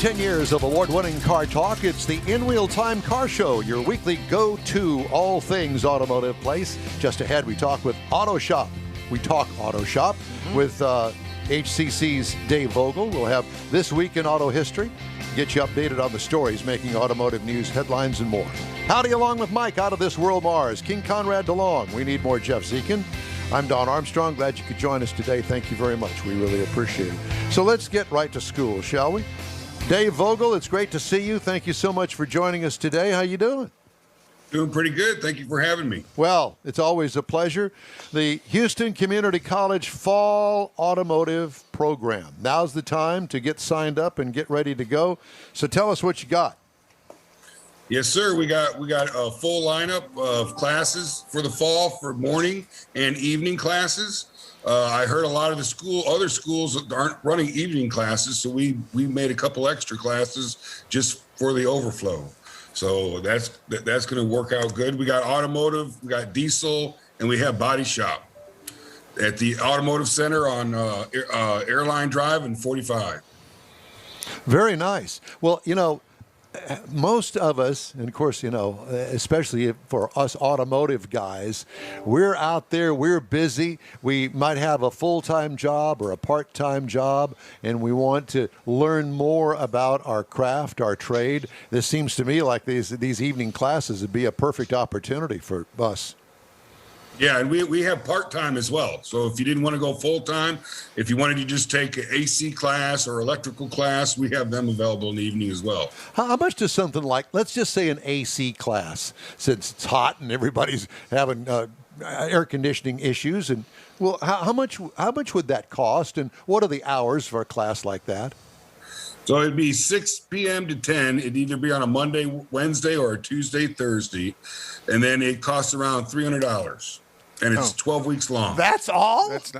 10 years of award-winning car talk. It's the In Real Time Car Show, your weekly go-to all things automotive place. Just ahead, we talk with Auto Shop. We talk Auto Shop with HCC's Dave Vogel. We'll have This Week in Auto History, get you updated on the stories making automotive news headlines and more. Howdy along with Mike out of this world Mars, King Conrad DeLong. We need more Jeff Zekin. I'm Don Armstrong. Glad you could join us today. Thank you very much. We really appreciate it. So let's get right to school, shall we? Dave Vogel, it's great to see you. Thank you so much for joining us today. How you doing? Doing pretty good. Thank you for having me. Well, it's always a pleasure. The Houston Community College Fall Automotive Program. Now's the time to get signed up and get ready to go. So tell us what you got. Yes, sir. We got a full lineup of classes for the fall for morning and evening classes. I heard a lot of the other schools aren't running evening classes, so we made a couple extra classes just for the overflow. So that's going to work out good. We got automotive, we got diesel, and we have body shop at the Automotive Center on Airline Drive and 45. Very nice. Well, you know, most of us, and of course, you know, especially for us automotive guys, we're out there, we're busy. We might have a full-time job or a part-time job, and we want to learn more about our craft, our trade. This seems to me like these evening classes would be a perfect opportunity for us. Yeah, and we have part-time as well. So if you didn't want to go full-time, if you wanted to just take an AC class or electrical class, we have them available in the evening as well. How much does something like, let's just say an AC class, since it's hot and everybody's having air conditioning issues, and well, how much would that cost, and what are the hours for a class like that? So it'd be 6 p.m. to 10. It'd either be on a Monday, Wednesday, or a Tuesday, Thursday, and then it costs around $300. And it's 12 weeks long. That's all? That's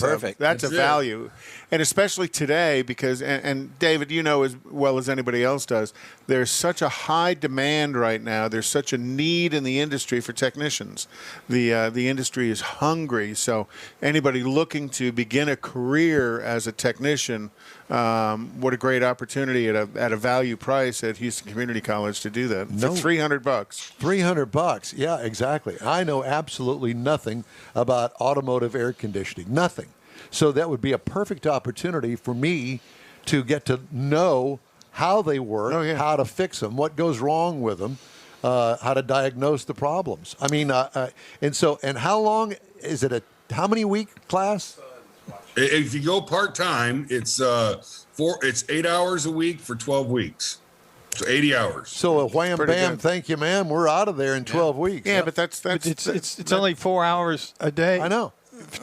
perfect. That's a it. value. And especially today, because, and David, you know as well as anybody else does, there's such a high demand right now. There's such a need in the industry for technicians. The industry is hungry. So anybody looking to begin a career as a technician, what a great opportunity at a value price at Houston Community College to do that for $300. $300, yeah, exactly. I know absolutely nothing about automotive air conditioning, nothing. So that would be a perfect opportunity for me to get to know how they work, how to fix them, what goes wrong with them, how to diagnose the problems. I mean, and how long is it? How many week class? If you go part-time, it's 8 hours a week for 12 weeks. So 80 hours. So a wham bam, good. Thank you, ma'am. We're out of there in 12 weeks. Yeah, but it's only 4 hours a day. I know.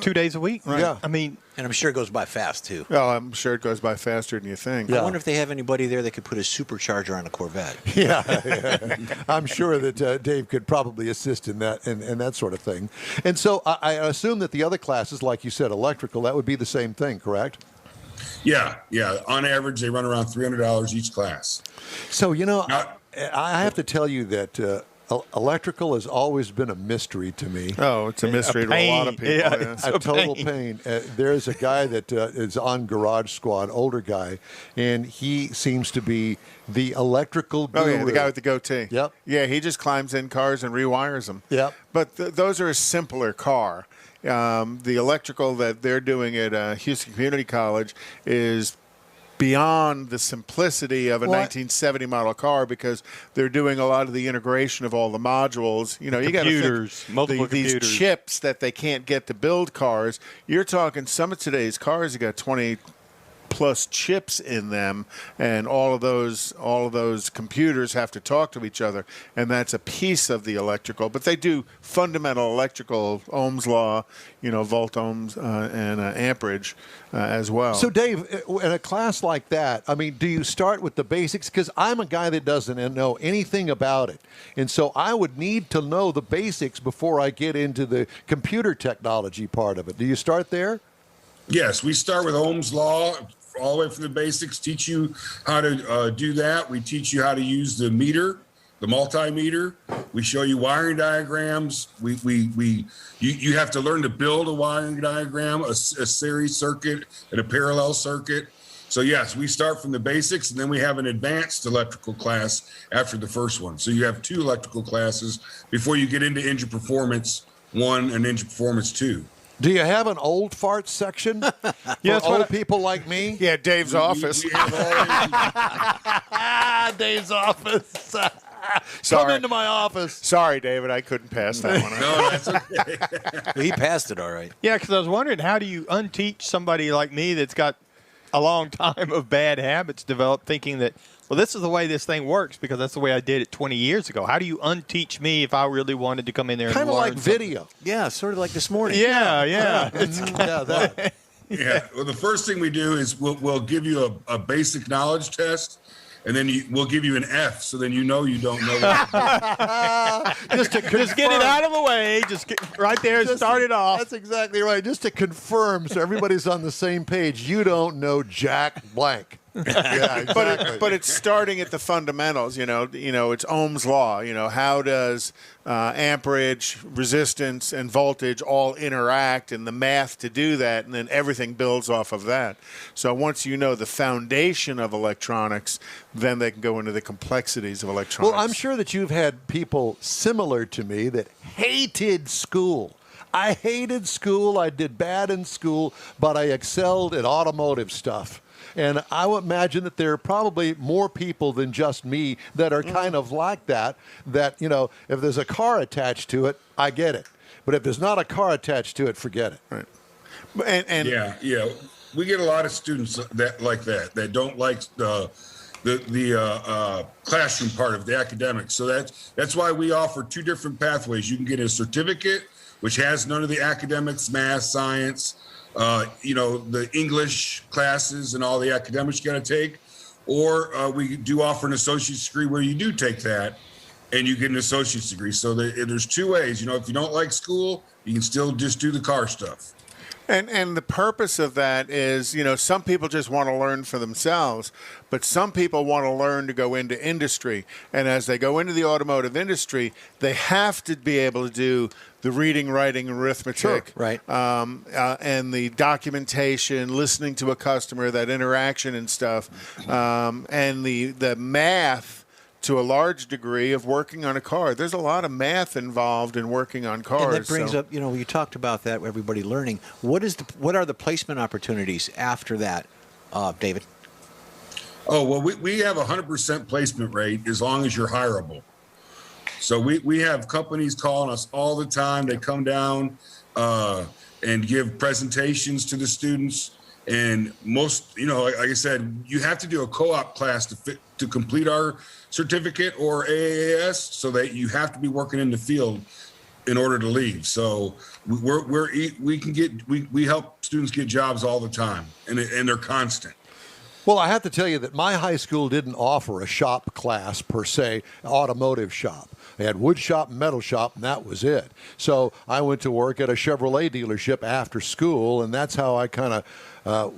2 days a week. Right. Yeah. I mean, and I'm sure it goes by fast, too. Oh, I'm sure it goes by faster than you think. Yeah. I wonder if they have anybody there that could put a supercharger on a Corvette. Yeah. I'm sure that Dave could probably assist in that and that sort of thing. And so I assume that the other classes, like you said, electrical, that would be the same thing, correct? Yeah. On average, they run around $300 each class. So, you know, I have to tell you that electrical has always been a mystery to me. Oh, it's a mystery to a lot of people. Yeah. A total pain. There's a guy that is on Garage Squad, older guy, and he seems to be the electrical guru. Oh, yeah, the guy with the goatee. Yep. Yeah, he just climbs in cars and rewires them. Yep. But those are a simpler car. The electrical that they're doing at Houston Community College is beyond the simplicity of a 1970 model car, because they're doing a lot of the integration of all the modules. You know, you got these chips that they can't get to build cars. You're talking some of today's cars have got 20 plus chips in them, and all of those computers have to talk to each other, and that's a piece of the electrical. But they do fundamental electrical, Ohm's law, you know, volt ohms and amperage as well. So, Dave, in a class like that, I mean, do you start with the basics? Because I'm a guy that doesn't know anything about it, and so I would need to know the basics before I get into the computer technology part of it. Do you start there? Yes, we start with Ohm's law all the way from the basics, teach you how to do that. We teach you how to use the meter, the multimeter. We show you wiring diagrams. You have to learn to build a wiring diagram, a series circuit, and a parallel circuit. So yes, we start from the basics, and then we have an advanced electrical class after the first one. So you have 2 electrical classes before you get into engine performance 1 and engine performance 2. Do you have an old fart section for old people like me? Yeah, Dave's office. We have all Dave's office. Come Sorry. into my office. Sorry, David, I couldn't pass that one. no, that's okay. He passed it all right. Yeah, because I was wondering, how do you unteach somebody like me that's got a long time of bad habits developed, thinking that, well, this is the way this thing works because that's the way I did it 20 years ago. How do you unteach me if I really wanted to come in there and learn Kind of like something? video. Yeah, sort of like this morning. Yeah. Yeah, that. Yeah. Well, the first thing we do is we'll give you a basic knowledge test, and then we'll give you an F, so then you know you don't know. Just get it out of the way. Just get right there and start it off. That's exactly right. Just to confirm, so everybody's on the same page. You don't know jack blank. Yeah, exactly. But it's starting at the fundamentals. It's Ohm's law. How does amperage, resistance, and voltage all interact, and the math to do that, and then everything builds off of that. So once you know the foundation of electronics, then they can go into the complexities of electronics. Well, I'm sure that you've had people similar to me that hated school. I hated school. I did bad in school, but I excelled at automotive stuff. And I would imagine that there are probably more people than just me that are kind of like that, if there's a car attached to it, I get it. But if there's not a car attached to it, forget it. Right. And Yeah. We get a lot of students that don't like the classroom part of the academics. So that's why we offer 2 different pathways. You can get a certificate, which has none of the academics, math, science, the English classes and all the academics you got to take, or we do offer an associate's degree where you do take that and you get an associate's degree. So there's 2 ways. If you don't like school, you can still just do the car stuff. And the purpose of that is, some people just want to learn for themselves, but some people want to learn to go into industry. And as they go into the automotive industry, they have to be able to do the reading, writing, arithmetic, Sure, right. And the documentation, listening to a customer, that interaction and stuff, and the math to a large degree of working on a car. There's a lot of math involved in working on cars. And that brings up, you talked about that, everybody learning. What are the placement opportunities after that, David? Oh, well, we have a 100% placement rate as long as you're hireable. So we have companies calling us all the time. They come down and give presentations to the students. And most, like I said, you have to do a co-op class to complete our certificate or AAS, so that you have to be working in the field in order to leave. So we help students get jobs all the time, and they're constant. Well, I have to tell you that my high school didn't offer a shop class per se, automotive shop. They had wood shop and metal shop, and that was it. So I went to work at a Chevrolet dealership after school, and that's how I kind of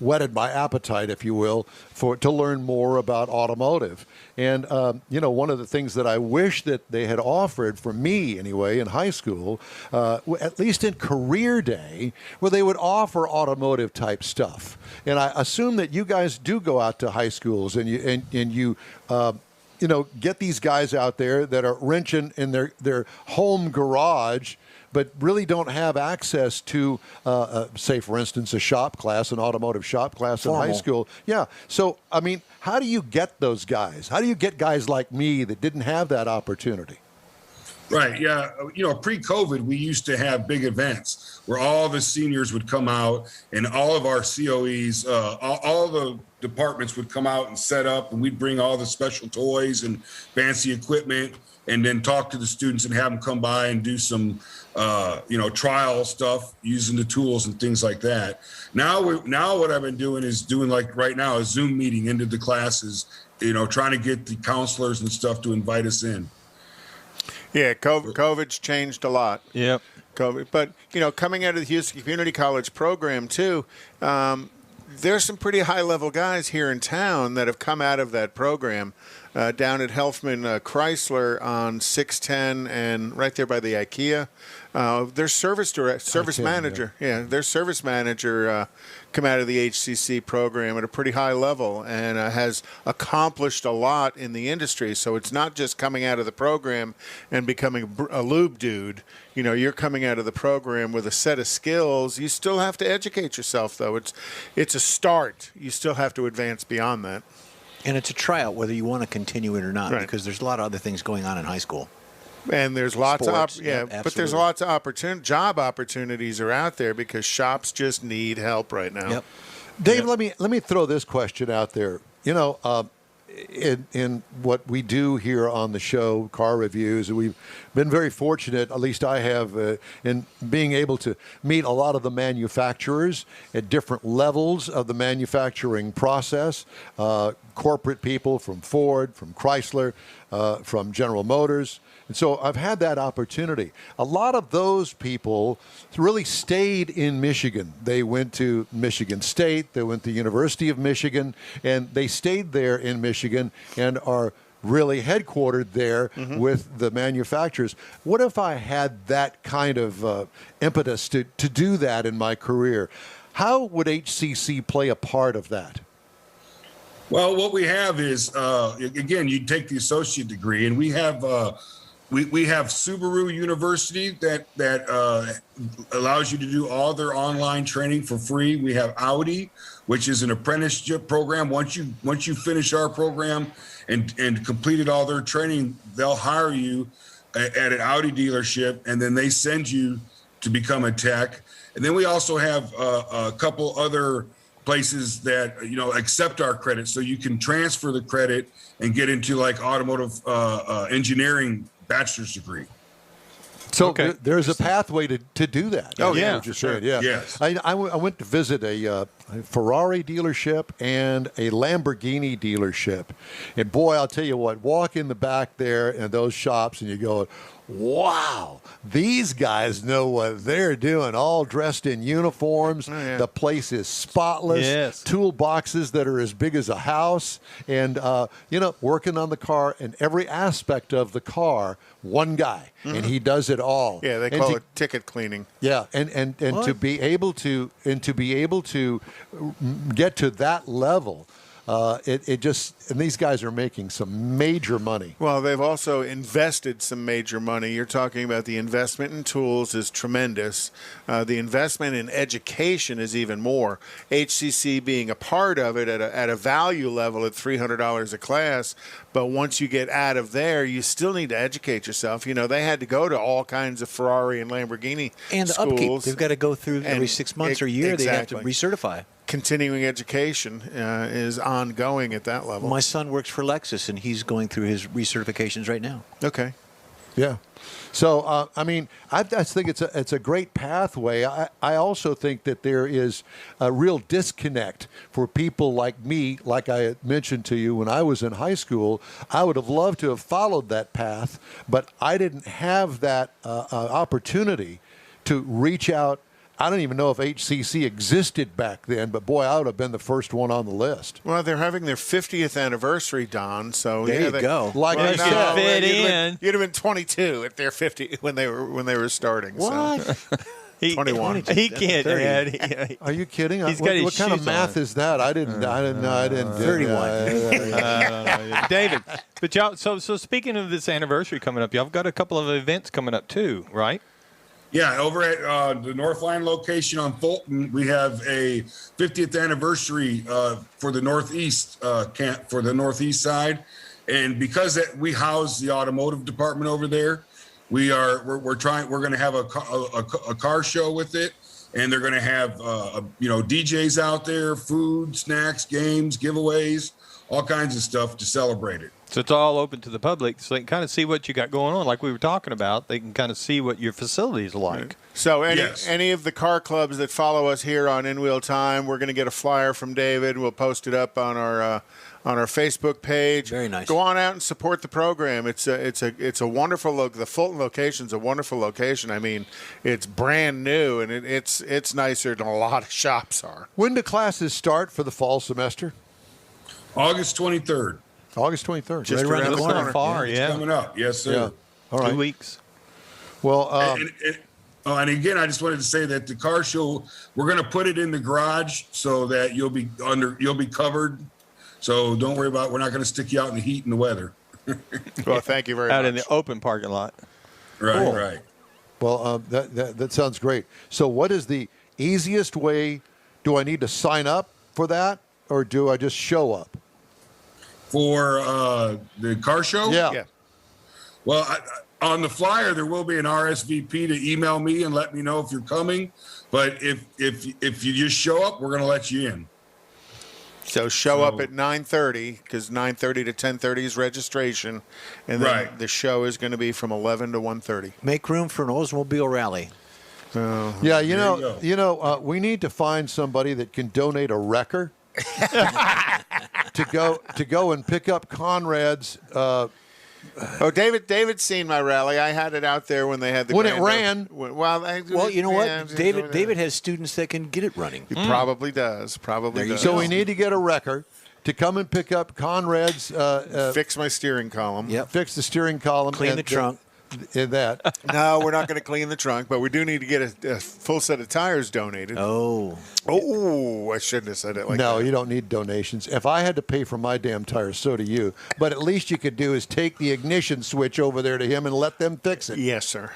whetted my appetite, if you will, to learn more about automotive. And, one of the things that I wish that they had offered for me anyway in high school, at least in career day, where they would offer automotive type stuff. And I assume that you guys do go out to high schools and you get these guys out there that are wrenching in their home garage, but really don't have access to, say, for instance, a shop class, an automotive shop class in high school. Yeah. So, how do you get those guys? How do you get guys like me that didn't have that opportunity? Right. Yeah. Pre-COVID, we used to have big events where all the seniors would come out and all of our COEs, all the departments would come out and set up, and we'd bring all the special toys and fancy equipment, and then talk to the students and have them come by and do some, trial stuff using the tools and things like that. Now what I've been doing is doing, like right now, a Zoom meeting into the classes, trying to get the counselors and stuff to invite us in. Yeah, COVID's changed a lot. Yep. COVID, but coming out of the Houston Community College program too, there's some pretty high-level guys here in town that have come out of that program down at Helfman Chrysler on 610 and right there by the IKEA. Their service manager, their service manager come out of the HCC program at a pretty high level and has accomplished a lot in the industry. So it's not just coming out of the program and becoming a lube dude. You know, you're coming out of the program with a set of skills. You still have to educate yourself, though. It's a start. You still have to advance beyond that. And it's a tryout whether you want to continue it or not, Right. because there's a lot of other things going on in high school. And there's lots Sports, of absolutely. but there's lots of job opportunities are out there because shops just need help right now. Yep. Dave, let me throw this question out there. You know, in what we do here on the show, car reviews, we've been very fortunate, at least I have, in being able to meet a lot of the manufacturers at different levels of the manufacturing process, corporate people from Ford, from Chrysler, from General Motors. And so I've had that opportunity. A lot of those people really stayed in Michigan. They went to Michigan State, they went to University of Michigan, and they stayed there in Michigan and are really headquartered there with the manufacturers. What if I had that kind of impetus to do that in my career? How would HCC play a part of that? Well, what we have is, again, you take the associate degree, and we have we have Subaru University that allows you to do all their online training for free. We have Audi, which is an apprenticeship program. Once you finish our program and completed all their training, they'll hire you at an Audi dealership, and then they send you to become a tech. And then we also have a couple other places that accept our credit, so you can transfer the credit and get into like automotive engineering bachelor's degree. So there's a pathway to do that. Oh, yeah, What you're sure. saying, yeah. Yes. I went to visit a Ferrari dealership and a Lamborghini dealership. And boy, I'll tell you what, walk in the back there in those shops and you go, wow, these guys know what they're doing, all dressed in uniforms. Oh, yeah. The place is spotless. Yes. Toolboxes that are as big as a house. And, working on the car and every aspect of the car, one guy. And he does it all. Yeah, they And call to- it ticket cleaning. yeah, and to be able to get to that level, and these guys are making some major money. Well, they've also invested some major money. You're talking about the investment in tools is tremendous. The investment in education is even more. HCC being a part of it at a value level at $300 a class. But once you get out of there, you still need to educate yourself. You know, they had to go to all kinds of Ferrari and Lamborghini And the schools. upkeep. They've got to go through every 6 months or a year. They have to Exactly. recertify. Continuing education is ongoing at that level. My son works for Lexus, and he's going through his recertifications right now. Okay. Yeah. So, I just think it's a great pathway. I also think that there is a real disconnect for people like me, like I had mentioned to you when I was in high school. I would have loved to have followed that path, but I didn't have that opportunity to reach out. I don't even know if HCC existed back then, but boy, I would have been the first one on the list. Well, they're having their 50th anniversary, Don. So There you go. Like Well, I you said, fit in. You'd have been 22 at their 50 when they were starting. So. He, 21. He can't 30. add. are you kidding? He's got What, his what kind of shoes math on. is that? I didn't do 31. David, but y'all. So speaking of this anniversary coming up, y'all have got a couple of events coming up too, right? Yeah, over at the Northline location on Fulton, we have a 50th anniversary for the Northeast camp for the Northeast side, and because we house the automotive department over there, we're going to have a car show with it, and they're going to have DJs out there, food, snacks, games, giveaways, all kinds of stuff to celebrate it. So it's all open to the public, so they can kind of see what you got going on, like we were talking about. They can kind of see what your facilities are like. So Yes. any of the car clubs that follow us here on In Wheel Time, we're going to get a flyer from David. We'll post it up on our Facebook page. Very nice. Go on out and support the program. It's a wonderful look. The Fulton location's a wonderful location. I mean, it's brand new and it's nicer than a lot of shops are. When do classes start for the fall semester? August 23rd. August 23rd. Just Right around around the the corner. corner. Far, It's yeah. coming up. Yes, sir. Yeah. All right. 2 weeks. Well, And again, I just wanted to say that the car show, we're going to put it in the garage so that you'll be covered. So don't worry about it. We're not going to stick you out in the heat and the weather. Well, thank you very Out much. in the open parking lot. Right, Cool. right. well, that sounds great. So, what is the easiest way? Do I need to sign up for that, or do I just show up? For the car show? Yeah. Well, on the flyer, there will be an RSVP to email me and let me know if you're coming. But if you just show up, we're going to let you in. So show up at 9:30 because 9:30 to 10:30 is registration, and then Right. the show is going to be from 11 to 1:30. Make room for an Oldsmobile rally. Yeah, you There you know, we need to find somebody that can donate a wrecker to go and pick up Conrad's. Oh, David's seen my rally. I had it out there when they had the When it grand ran. Well, you know yeah, what? David has students that can get it running. He probably does. Probably There you does. So we need to get a wrecker to come and pick up Conrad's. Fix my steering column. Yep. Fix the steering column. Clean and the trunk. That. No, we're not going to clean the trunk, but we do need to get a full set of tires donated. Oh, Oh, I shouldn't have said it like No, that. you don't need donations. If I had to pay for my damn tires, so do you. But at least you could do is take the ignition switch over there to him and let them fix it. Yes, sir.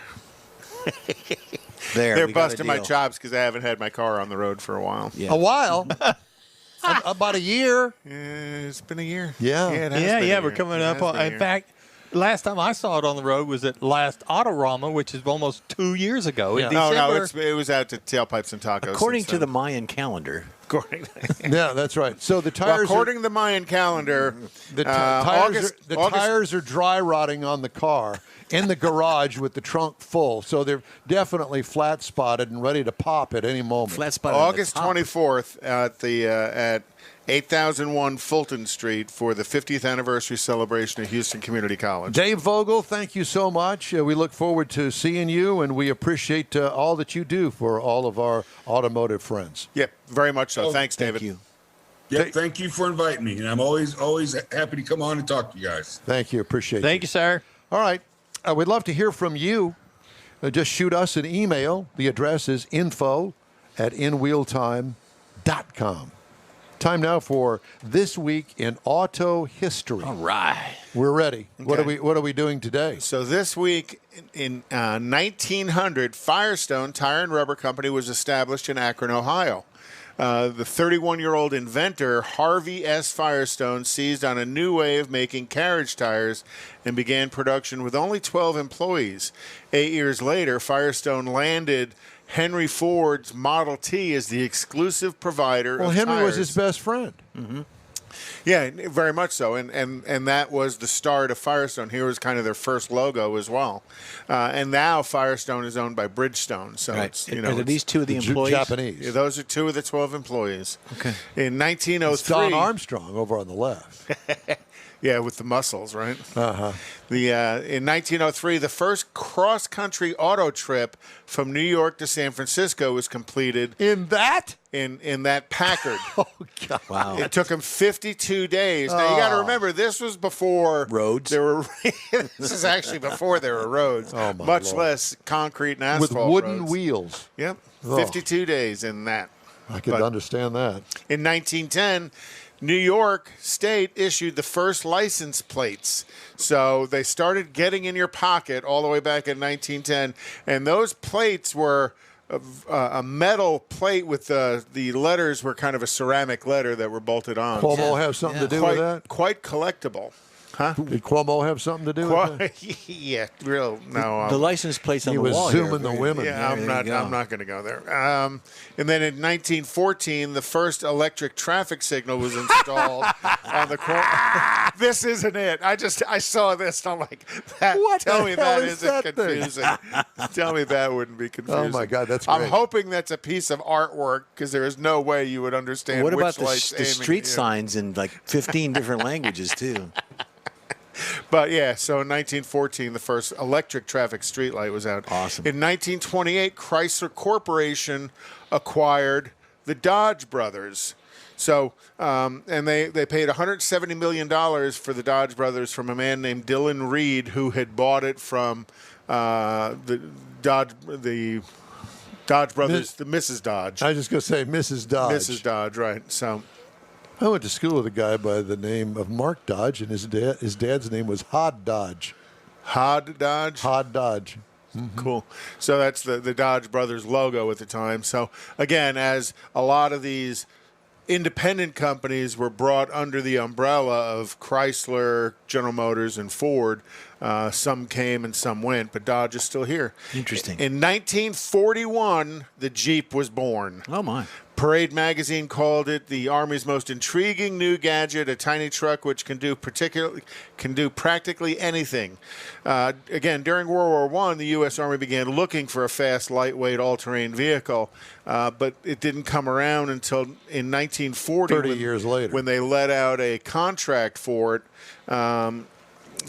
there. They're we got a busting my deal. chops because I haven't had my car on the road for a while. Yeah. A while. About a year. It's been a year. Yeah. it has Yeah, been a yeah, we're year. coming It up has on. been a In year. fact, last time I saw it on the road was at last Autorama, which is almost 2 years ago. Yeah. In No, December. it was out to Tailpipes and Tacos. According since to the then. Mayan calendar, Yeah, that's right. So the Well, tires. according to the Mayan calendar, Tires are dry rotting on the car in the garage with the trunk full. So they're definitely flat spotted and ready to pop at any moment. flat spot. on the August top. 24th at 8001 Fulton Street for the 50th anniversary celebration of Houston Community College. Dave Vogel, thank you so much. We look forward to seeing you, and we appreciate all that you do for all of our automotive friends. Yeah, very much so. Oh, Thanks, David. Thank you. Yep, thank you for inviting me. And I'm always happy to come on and talk to you guys. Thank you. Appreciate Thank you, sir. All right. We'd love to hear from you. Just shoot us an email. The address is info@inwheeltime.com. Time now for This Week in Auto History. All right. We're ready. Okay. What are we doing today? So this week in 1900, Firestone Tire and Rubber Company was established in Akron, Ohio. The 31-year-old inventor, Harvey S. Firestone, seized on a new way of making carriage tires and began production with only 12 employees. 8 years later, Firestone landed Henry Ford's Model T as the exclusive provider Well, of Henry was tires. his best friend. Yeah, very much so, and that was the start of Firestone. Here was kind of their first logo as well, and now Firestone is owned by Bridgestone. So Right. it's, you Are know, these two of the employees? Japanese. yeah, those are two of the 12 employees. Okay. In It's 1903, Don Armstrong over on the left. yeah, with the muscles, right? Uh-huh. In 1903, the first cross-country auto trip from New York to San Francisco was completed In that? in that Packard. Oh, God. Wow. It took him 52 days. Now you got to remember, this was before Roads. There were. This is actually before there were roads, Oh, my much Lord. less concrete and With asphalt wooden roads. wheels. Yep, Oh. 52 days in that. I could But- understand that. In 1910, New York State issued the first license plates. So they started getting in your pocket all the way back in 1910, and those plates were a metal plate with the letters were kind of a ceramic letter that were bolted on. Cuomo have something to do with that? Quite collectible. Huh? Did Cuomo have something to do with that? Yeah, real. No, The license plates on He the was wall here zooming are the very- women. yeah, there I'm you not. go. I'm not going to go there. And then in 1914, the first electric traffic signal was installed on the corner. This isn't it. I saw this. And I'm like, that. What Tell the me hell that is isn't that thing? confusing. Tell me that wouldn't be confusing. Oh, my God, that's I'm great. hoping that's a piece of artwork because there is no way you would understand. What about which light's the aiming street at you. signs in like 15 different languages too? But yeah, so in 1914, the first electric traffic streetlight was out. Awesome. In 1928, Chrysler Corporation acquired the Dodge brothers. So, and they paid $170 million for the Dodge brothers from a man named Dylan Reed, who had bought it from the Dodge brothers, the Mrs. Dodge. I was just going to say Mrs. Dodge. Mrs. Dodge, right. So I went to school with a guy by the name of Mark Dodge, and his dad's name was Hod Dodge. Hod Dodge? Hod Dodge. Mm-hmm. Cool. So that's the Dodge brothers logo at the time. So, again, as a lot of these independent companies were brought under the umbrella of Chrysler, General Motors, and Ford, some came and some went, but Dodge is still here. Interesting. In 1941, the Jeep was born. Oh, my. Parade magazine called it the Army's most intriguing new gadget, a tiny truck which can do practically anything. Again, during World War I, the U.S. Army began looking for a fast, lightweight, all-terrain vehicle, but it didn't come around until in 1940, 30 years later, when they let out a contract for it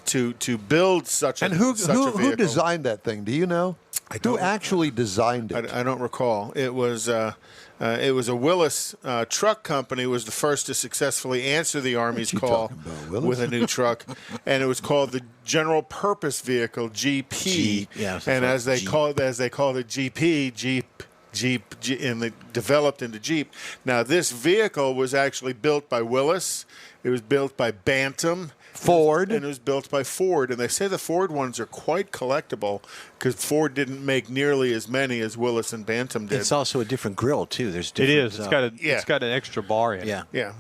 to build such a and who vehicle. who designed that thing? Do you know? Who actually designed it? I don't recall. It was a Willis truck company was the first to successfully answer the Army's call with a new truck, and it was called the General Purpose Vehicle (GP). And as they called it GP, Jeep, and they developed into Jeep. Now this vehicle was actually built by Willis. It was built by Bantam. Ford. And it was built by Ford. And they say the Ford ones are quite collectible because Ford didn't make nearly as many as Willis and Bantam did. It's also a different grill, too. There's It different, is. It's got an extra bar in it. Yeah. Yeah,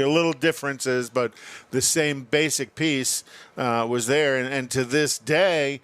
little differences, but the same basic piece was there. And to this day,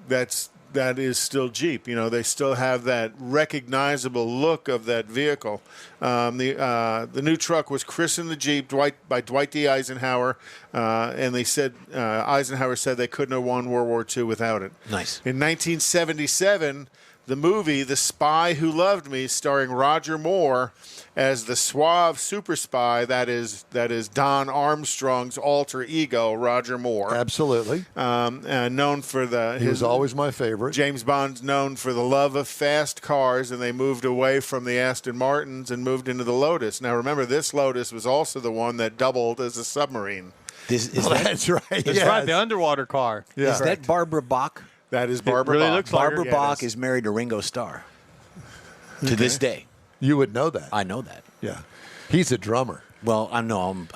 that is still Jeep. You know, they still have that recognizable look of that vehicle. The new truck was christened the Jeep by Dwight D. Eisenhower, and they said Eisenhower said they couldn't have won World War II without it. Nice. In 1977, the movie The Spy Who Loved Me, starring Roger Moore as the suave super spy that is Don Armstrong's alter ego, Roger Moore. Absolutely. Known for He was always my favorite. James Bond's known for the love of fast cars, and they moved away from the Aston Martins and moved into the Lotus. Now, remember, this Lotus was also the one that doubled as a submarine. That's right. That's right, the underwater car. Yeah. Is that Barbara Bach? That is Barbara really Bach. looks like her. Barbara Bach is married to Ringo Starr to this day. You would know that. I know that. Yeah. He's a drummer. Well, I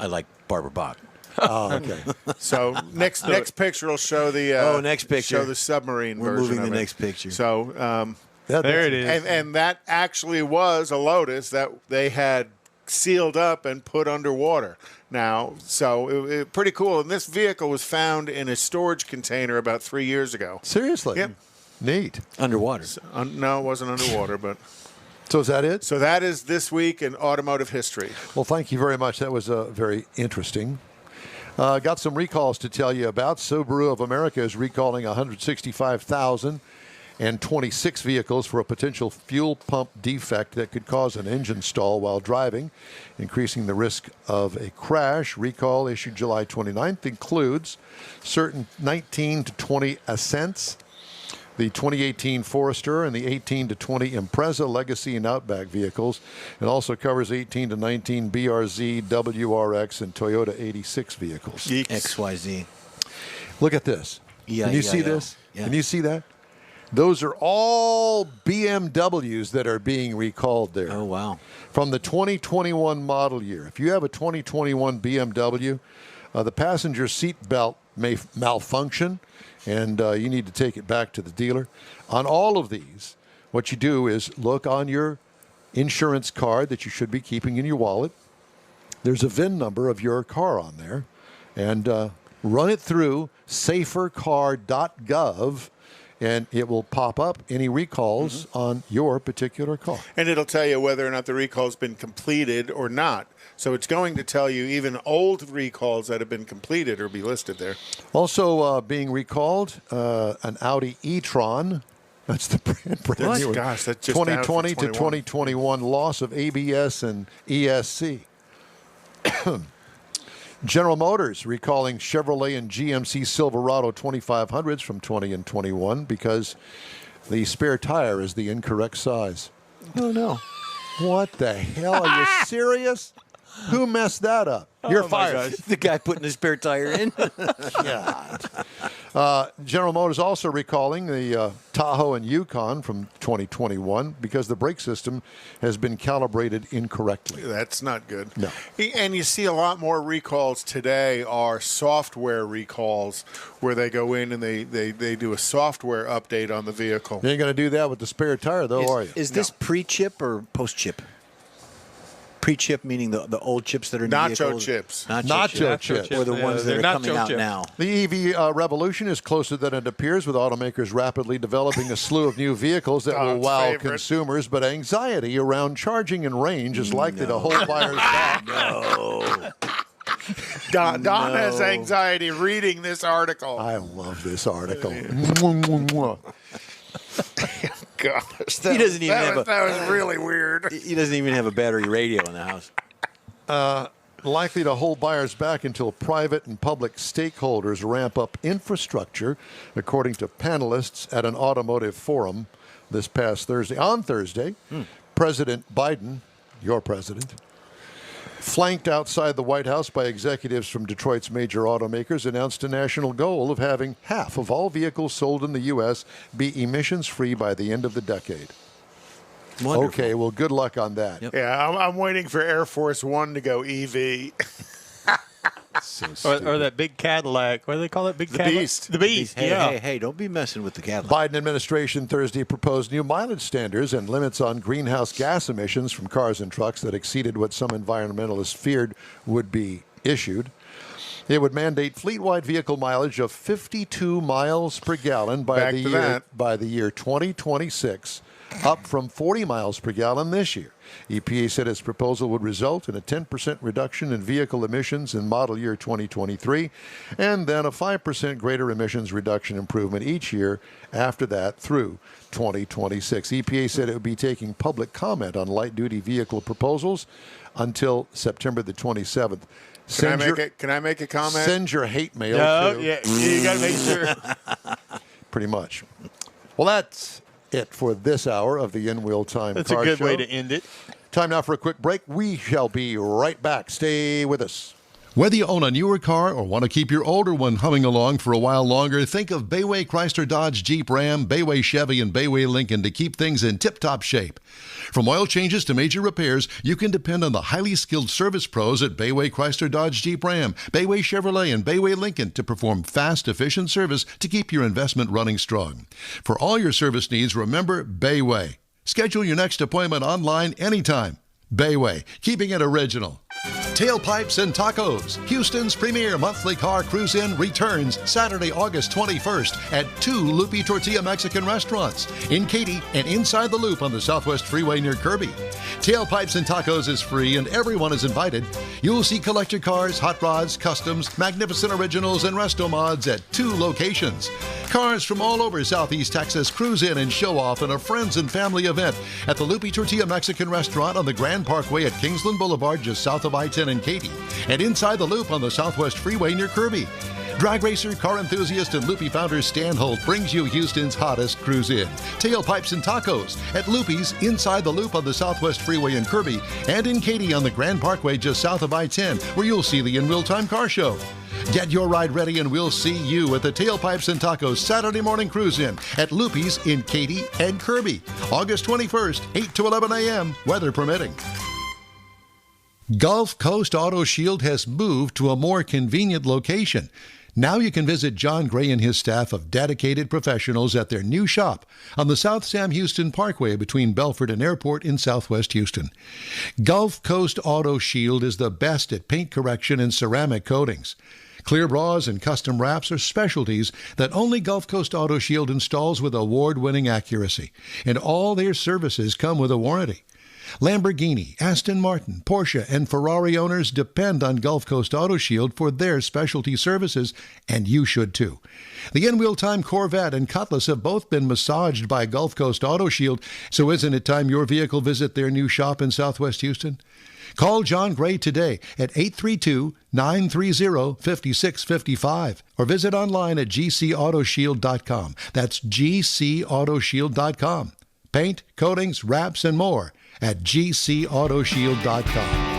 like Barbara Bach. Oh, okay. So next picture will show the next picture. show the submarine We're version moving of the it. next picture. So There it is. and that actually was a Lotus that they had sealed up and put underwater. Now, so it pretty cool. And this vehicle was found in a storage container about 3 years ago. Seriously? Yep. Neat. Underwater. No, it wasn't underwater, but So is that it? so that is this week in automotive history. Well, thank you very much. That was very interesting. Got some recalls to tell you about. Subaru of America is recalling 165,026 vehicles for a potential fuel pump defect that could cause an engine stall while driving, increasing the risk of a crash. Recall issued July 29th includes certain 19 to 20 Ascents, the 2018 Forester, and the 18 to 20 Impreza Legacy and Outback vehicles. It also covers 18 to 19 BRZ, WRX, and Toyota 86 vehicles. XYZ. Look at this. Can you see this? Yeah. Can you see that? Those are all BMWs that are being recalled there. Oh, wow. From the 2021 model year. If you have a 2021 BMW, the passenger seat belt may malfunction, and you need to take it back to the dealer. On all of these, what you do is look on your insurance card that you should be keeping in your wallet. There's a VIN number of your car on there, and run it through safercar.gov, and it will pop up any recalls on your particular car. And it'll tell you whether or not the recall's been completed or not. So it's going to tell you even old recalls that have been completed or be listed there. Also being recalled, an Audi e-tron. That's the brand new one. Gosh, that's just 2020 out for to 21. 2021 loss of ABS and ESC. General Motors recalling Chevrolet and GMC Silverado 2500s from 20 and 21 because the spare tire is the incorrect size. Oh, no. What the hell? Are you serious? Who messed that up? You're fired. The guy putting the spare tire in. God. General Motors also recalling the Tahoe and Yukon from 2021 because the brake system has been calibrated incorrectly. That's not good. No. And you see a lot more recalls today are software recalls where they go in and they do a software update on the vehicle. You ain't going to do that with the spare tire, though, are you? Is this pre-chip or post-chip? Pre-chip meaning the old chips that are in the Nacho vehicles? chips. Nacho chips. Or the ones that are coming out chips. now. The EV revolution is closer than it appears, with automakers rapidly developing a slew of new vehicles that will Don's wow favorite. consumers, but anxiety around charging and range is likely to hold buyers back. Don has anxiety reading this article. I love this article. Gosh, He doesn't even have that was really weird. He doesn't even have a battery radio in the house. Likely to hold buyers back until private and public stakeholders ramp up infrastructure, according to panelists at an automotive forum this past Thursday. On Thursday, President Biden, your president, flanked outside the White House by executives from Detroit's major automakers, announced a national goal of having half of all vehicles sold in the U.S. be emissions-free by the end of the decade. Wonderful. Okay, well, good luck on that. Yep. Yeah, I'm waiting for Air Force One to go EV. Or that big Cadillac. What do they call it? Big The Cadillac? Beast. The Beast, Hey, yeah. hey, don't be messing with the Cadillac. Biden administration Thursday proposed new mileage standards and limits on greenhouse gas emissions from cars and trucks that exceeded what some environmentalists feared would be issued. It would mandate fleet-wide vehicle mileage of 52 miles per gallon by the year 2026, up from 40 miles per gallon this year. EPA said its proposal would result in a 10% reduction in vehicle emissions in model year 2023, and then a 5% greater emissions reduction improvement each year after that through 2026. EPA said it would be taking public comment on light-duty vehicle proposals until September the 27th. Can I make a comment? Send your hate mail. No, yeah, you got to make sure. Pretty much. Well, that's it for this hour of the In-Wheel Time That's a Car good Show. way to end it. Time now for a quick break. We shall be right back. Stay with us. Whether you own a newer car or want to keep your older one humming along for a while longer, think of Bayway Chrysler Dodge Jeep Ram, Bayway Chevy, and Bayway Lincoln to keep things in tip-top shape. From oil changes to major repairs, you can depend on the highly skilled service pros at Bayway Chrysler Dodge Jeep Ram, Bayway Chevrolet, and Bayway Lincoln to perform fast, efficient service to keep your investment running strong. For all your service needs, remember Bayway. Schedule your next appointment online anytime. Bayway, keeping it original. Tailpipes and Tacos, Houston's premier monthly car cruise-in, returns Saturday, August 21st at 2 Loopy Tortilla Mexican restaurants in Katy and inside the Loop on the Southwest Freeway near Kirby. Tailpipes and Tacos is free and everyone is invited. You'll see collector cars, hot rods, customs, magnificent originals, and resto mods at 2 locations. Cars from all over Southeast Texas cruise in and show off in a friends and family event at the Loopy Tortilla Mexican restaurant on the Grand Parkway at Kingsland Boulevard just south of I-10 in Katy, and inside the Loop on the Southwest Freeway near Kirby. Drag racer, car enthusiast, and Loopy founder Stan Holt brings you Houston's hottest cruise-in. Tailpipes and Tacos at Loopy's inside the Loop on the Southwest Freeway in Kirby, and in Katy on the Grand Parkway just south of I-10, where you'll see the In Real Time Car Show. Get your ride ready and we'll see you at the Tailpipes and Tacos Saturday morning cruise-in at Loopy's in Katy and Kirby, August 21st, 8 to 11 a.m., weather permitting. Gulf Coast Auto Shield has moved to a more convenient location. Now you can visit John Gray and his staff of dedicated professionals at their new shop on the South Sam Houston Parkway between Belford and Airport in Southwest Houston. Gulf Coast Auto Shield is the best at paint correction and ceramic coatings. Clear bras and custom wraps are specialties that only Gulf Coast Auto Shield installs with award-winning accuracy, and all their services come with a warranty. Lamborghini, Aston Martin, Porsche, and Ferrari owners depend on Gulf Coast Auto Shield for their specialty services, and you should too. The In-Wheel Time Corvette and Cutlass have both been massaged by Gulf Coast Auto Shield, so isn't it time your vehicle visit their new shop in Southwest Houston? Call John Gray today at 832-930-5655 or visit online at gcautoshield.com. That's gcautoshield.com. Paint, coatings, wraps, and more at gcautoshield.com.